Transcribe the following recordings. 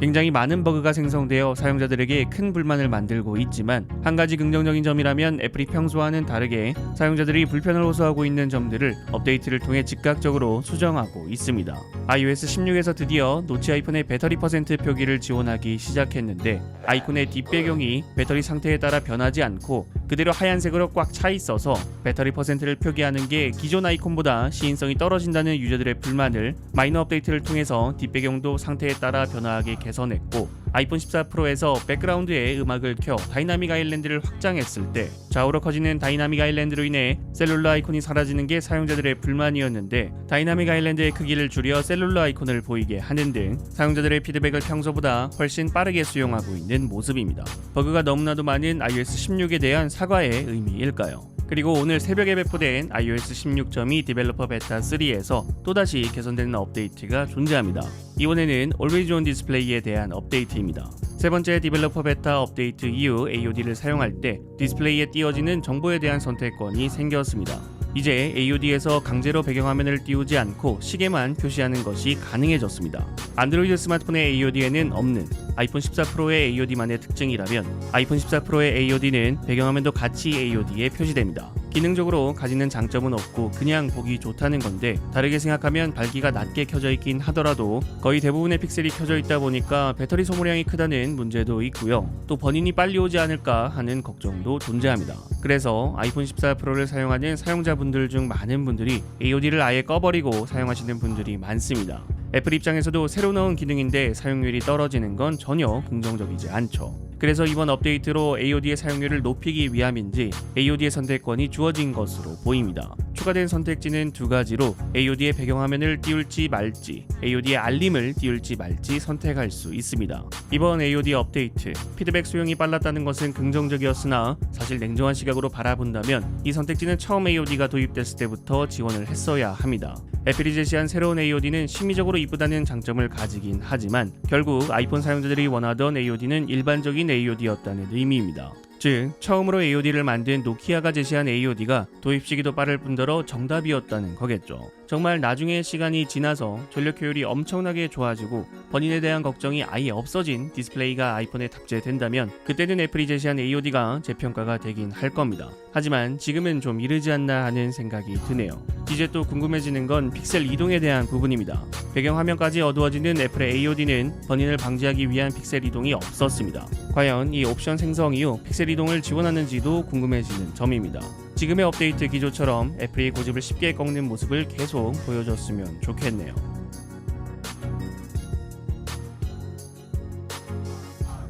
굉장히 많은 버그가 생성되어 사용자들에게 큰 불만을 만들고 있지만 한 가지 긍정적인 점이라면 애플이 평소와는 다르게 사용자들이 불편을 호소하고 있는 점들을 업데이트를 통해 즉각적으로 수정하고 있습니다. iOS 16에서 드디어 노치 아이폰의 배터리 퍼센트 표기를 지원하기 시작했는데 아이콘의 뒷배경이 배터리 상태에 따라 변하지 않고 그대로 하얀색으로 꽉 차 있어서 배터리 퍼센트를 표기하는 게 기존 아이콘보다 시인성이 떨어진다는 유저들의 불만을 마이너 업데이트를 통해서 뒷배경도 상태에 따라 변화하게 개선했고 아이폰 14 프로에서 백그라운드에 음악을 켜 다이나믹 아일랜드를 확장했을 때 좌우로 커지는 다이나믹 아일랜드로 인해 셀룰러 아이콘이 사라지는 게 사용자들의 불만이었는데 다이나믹 아일랜드의 크기를 줄여 셀룰러 아이콘을 보이게 하는 등 사용자들의 피드백을 평소보다 훨씬 빠르게 수용하고 있는 모습입니다. 버그가 너무나도 많은 iOS 16에 대한 사과의 의미일까요? 그리고 오늘 새벽에 배포된 iOS 16.2 디벨로퍼 베타 3에서 또다시 개선되는 업데이트가 존재합니다. 이번에는 Always On 디스플레이에 대한 업데이트입니다. 세 번째 디벨로퍼 베타 업데이트 이후 AOD를 사용할 때 디스플레이에 띄워지는 정보에 대한 선택권이 생겼습니다. 이제 AOD에서 강제로 배경화면을 띄우지 않고 시계만 표시하는 것이 가능해졌습니다. 안드로이드 스마트폰의 AOD에는 없는 아이폰 14 프로의 AOD만의 특징이라면 아이폰 14 프로의 AOD는 배경화면도 같이 AOD에 표시됩니다. 기능적으로 가지는 장점은 없고 그냥 보기 좋다는 건데 다르게 생각하면 밝기가 낮게 켜져 있긴 하더라도 거의 대부분의 픽셀이 켜져 있다 보니까 배터리 소모량이 크다는 문제도 있고요. 또 번인이 빨리 오지 않을까 하는 걱정도 존재합니다. 그래서 아이폰 14 프로를 사용하는 사용자분들 중 많은 분들이 AOD를 아예 꺼버리고 사용하시는 분들이 많습니다. 애플 입장에서도 새로 넣은 기능인데 사용률이 떨어지는 건 전혀 긍정적이지 않죠. 그래서 이번 업데이트로 AOD의 사용률을 높이기 위함인지 AOD의 선택권이 주어진 것으로 보입니다. 추가된 선택지는 두 가지로 AOD의 배경화면을 띄울지 말지, AOD의 알림을 띄울지 말지 선택할 수 있습니다. 이번 AOD 업데이트, 피드백 수용이 빨랐다는 것은 긍정적이었으나 사실 냉정한 시각으로 바라본다면 이 선택지는 처음 AOD가 도입됐을 때부터 지원을 했어야 합니다. 애플이 제시한 새로운 AOD는 심미적으로 이쁘다는 장점을 가지긴 하지만 결국 아이폰 사용자들이 원하던 AOD는 일반적인 AOD였다는 의미입니다. 즉, 처음으로 AOD를 만든 노키아가 제시한 AOD가 도입 시기도 빠를 뿐더러 정답이었다는 거겠죠. 정말 나중에 시간이 지나서 전력 효율이 엄청나게 좋아지고 번인에 대한 걱정이 아예 없어진 디스플레이가 아이폰에 탑재된다면 그때는 애플이 제시한 AOD가 재평가가 되긴 할 겁니다. 하지만 지금은 좀 이르지 않나 하는 생각이 드네요. 이제 또 궁금해지는 건 픽셀 이동에 대한 부분입니다. 배경화면까지 어두워지는 애플의 AOD는 번인을 방지하기 위한 픽셀 이동이 없었습니다. 과연 이 옵션 생성 이후 픽셀 이동을 지원하는지도 궁금해지는 점입니다. 지금의 업데이트 기조처럼 애플이 고집을 쉽게 꺾는 모습을 계속 보여줬으면 좋겠네요.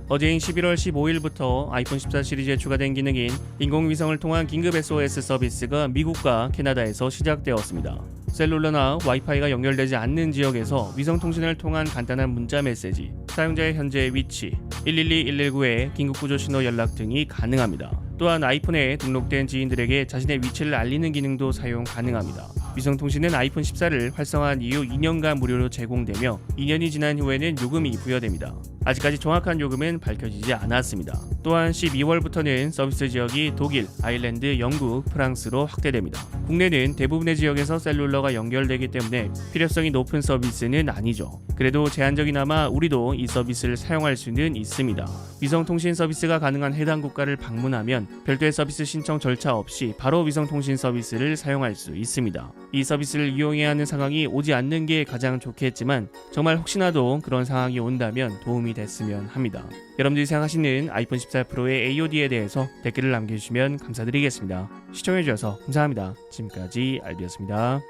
어제인 11월 15일부터 아이폰 14 시리즈에 추가된 기능인 인공위성을 통한 긴급 SOS 서비스가 미국과 캐나다에서 시작되었습니다. 셀룰러나 와이파이가 연결되지 않는 지역에서 위성통신을 통한 간단한 문자 메시지, 사용자의 현재 위치, 112, 119의 긴급구조 신호 연락 등이 가능합니다. 또한 아이폰에 등록된 지인들에게 자신의 위치를 알리는 기능도 사용 가능합니다. 위성통신은 아이폰 14를 활성화한 이후 2년간 무료로 제공되며 2년이 지난 후에는 요금이 부여됩니다. 아직까지 정확한 요금은 밝혀지지 않았습니다. 또한 12월부터는 서비스 지역이 독일, 아일랜드, 영국, 프랑스로 확대됩니다. 국내는 대부분의 지역에서 셀룰러가 연결되기 때문에 필요성이 높은 서비스는 아니죠. 그래도 제한적이나마 우리도 이 서비스를 사용할 수는 있습니다. 위성통신 서비스가 가능한 해당 국가를 방문하면 별도의 서비스 신청 절차 없이 바로 위성통신 서비스를 사용할 수 있습니다. 이 서비스를 이용해야 하는 상황이 오지 않는 게 가장 좋겠지만 정말 혹시나도 그런 상황이 온다면 도움이 됐으면 합니다. 여러분들이 생각하시는 아이폰 14 프로의 AOD에 대해서 댓글을 남겨주시면 감사드리겠습니다. 시청해주셔서 감사합니다. 지금까지 알비였습니다.